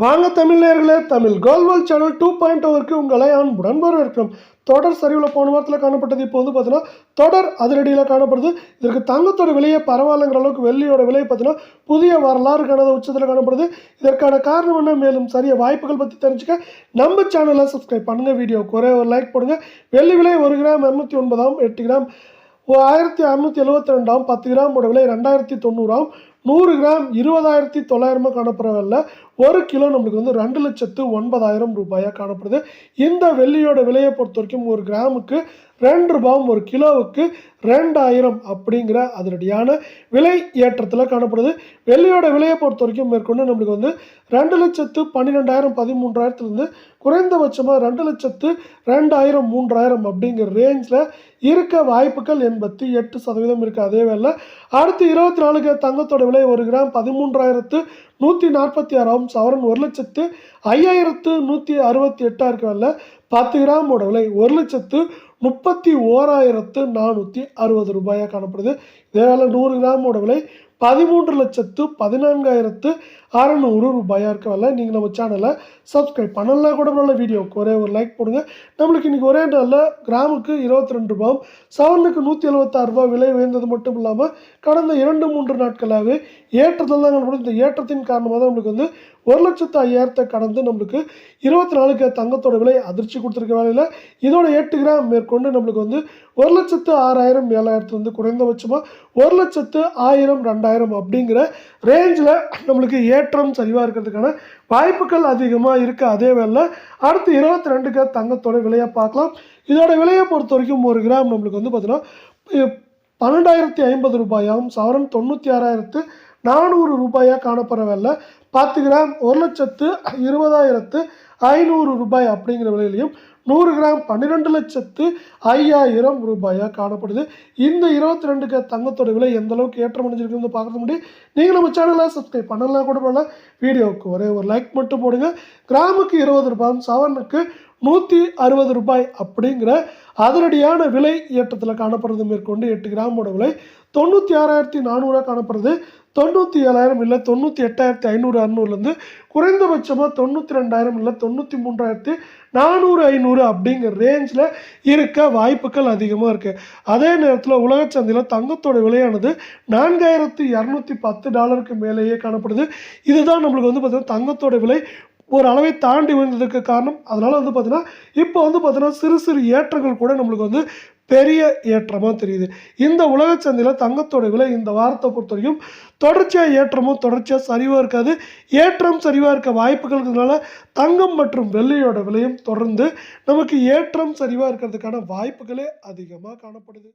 வாங்க தமிழர்களே, தமிழ் கோல்வல் சேனல் 2.0க்கு உங்களை அன்புடன் வரவேற்கிறோம். தொடர் சரிவில் போன வாரத்தில் காணப்பட்டது. இப்போ வந்து பார்த்தீங்கன்னா தொடர் அதிரடியில் காணப்படுது. இதற்கு தங்கத்தோட விலையை பரவாயில்லைங்கிற அளவுக்கு வெள்ளியோட விலை பார்த்தீங்கன்னா புதிய வரலாறு காணாத உச்சத்தில் காணப்படுது. இதற்கான காரணம் என்ன, மேலும் சரிய வாய்ப்புகள் பற்றி தெரிஞ்சுக்க நம்ம சேனலை சப்ஸ்கிரைப் பண்ணுங்கள். வீடியோக்கு ஒரே ஒரு லைக் போடுங்க. வெள்ளி விலை 1 கிராம் 209, 8 கிராம் 1672, 10 கிராம் விலை 2090, 100 கிராம் 20,900 காணப்படுறதில்ல. 1 கிலோ நம்மளுக்கு வந்து 2,09,000 ரூபாயாக காணப்படுது. இந்த வெள்ளியோட விலையை பொறுத்த வரைக்கும் 1 கிராமுக்கு 2 ரூபாயும், 1 கிலோவுக்கு 2000 அப்படிங்கிற அதிரடியான விலை ஏற்றத்தில் காணப்படுது. வெள்ளியோட விலையை பொறுத்த வரைக்கும் மேற்கொண்டு நம்மளுக்கு வந்து 2,12,000 13,000 குறைந்தபட்சமாக 2,02,000 3,000 அப்படிங்கிற ரேஞ்சில் இருக்க வாய்ப்புகள் 88% இருக்குது. அதே வேளை அடுத்து 24 தங்கத்தோட விலை 1 கிராம் 13,146, சவரன் 1,05,168 இருக்கல. 10 கிராமோட விலை 1,31,460 ரூபாயாக காணப்படுது. இதே வேலை 100 கிராமோட விலை 13,14,600 ரூபாயாக இருக்கவில்லை. நீங்கள் நம்ம சேனலை சப்ஸ்கிரைப் பண்ணலாம் கூட நல்ல வீடியோக்கு ஒரே ஒரு லைக் போடுங்க. நம்மளுக்கு இன்றைக்கி ஒரே நாளில் கிராமுக்கு 22 ரூபாயும், சவரனுக்கு 176 ரூபாய் விலை உயர்ந்தது மட்டும் இல்லாமல் கடந்த 2-3 நாட்களாகவே ஏற்றத்தில் தான் காணப்படும். இந்த ஏற்றத்தின் காரணமாக தான் நம்மளுக்கு வந்து 1,05,000 கடந்து நம்மளுக்கு 24 தங்கத்தோட விலை அதிர்ச்சி கொடுத்துருக்க வேலையில் இதோட 8 கிராம் மேற்கொண்டு நம்மளுக்கு வந்து 1,06,000 7,000 குறைந்தபட்சமாக 1,00,000 2,000 அப்படிங்கிற ரேஞ்சில் நம்மளுக்கு ஏற்றம் சரிவாக இருக்கிறதுக்கான வாய்ப்புகள் அதிகமாக இருக்குது. அதே வேளை அடுத்து 22 தங்கத்தோட விலையை பார்க்கலாம். இதோட விலையை பொறுத்த வரைக்கும் 1 கிராம் நம்மளுக்கு வந்து பார்த்தீங்கன்னா 12,050 ரூபாயாகவும், சவரன் 96,400 ரூபாயாக காணப்படவில்லை. 10 கிராம் 1,20,500 ரூபாய் அப்படிங்கிற விலையிலையும், 100 கிராம் 12,05,000 ரூபாயாக காணப்படுது. இந்த 22 தங்கத்தோட விலை எந்த அளவுக்கு ஏற்றம் அடைஞ்சிருக்குன்னு பார்க்கறது முடியும். நீங்கள் நம்ம சேனலை சப்ஸ்கிரைப் பண்ணலாம் கூட பண்ணலாம். வீடியோவுக்கு ஒரே ஒரு லைக் மட்டும் போடுங்க. கிராமுக்கு 20 ரூபாயும், சவரனுக்கு 160 ரூபாய் அப்படிங்கிற அதிரடியான விலை ஏற்றத்தில் காணப்படுறது. மேற்கொண்டு 8 கிராமோட விலை 96,400 காணப்படுறது. 97,000 இல்லை 98,500 600 குறைந்தபட்சமாக 92,000 இல்லை 93,400 அப்படிங்கிற ரேஞ்சில் இருக்க வாய்ப்புகள் அதிகமாக இருக்குது. அதே நேரத்தில் உலக சந்தையில் தங்கத்தோட விலையானது $4,210 மேலேயே காணப்படுது. இதுதான் நம்மளுக்கு வந்து பார்த்தீங்கன்னா தங்கத்தோட விலை ஒரு அளவை தாண்டி வந்ததுக்கு காரணம். அதனால் வந்து பார்த்தீங்கன்னா இப்போ வந்து பார்த்தீங்கன்னா சிறு சிறு ஏற்றங்கள் கூட நம்மளுக்கு வந்து பெரிய ஏற்றமாக தெரியுது. இந்த உலக சந்தையில் தங்கத்தோட விலை இந்த வாரத்தை பொறுத்த வரைக்கும் தொடர்ச்சியாக ஏற்றமும் தொடர்ச்சியாக சரிவாக இருக்காது. ஏற்றம் சரிவாக இருக்க வாய்ப்புகள் இருக்கிறதுனால தங்கம் மற்றும் வெள்ளியோட விலையும் தொடர்ந்து நமக்கு ஏற்றம் சரிவாக இருக்கிறதுக்கான வாய்ப்புகளே அதிகமாக காணப்படுது.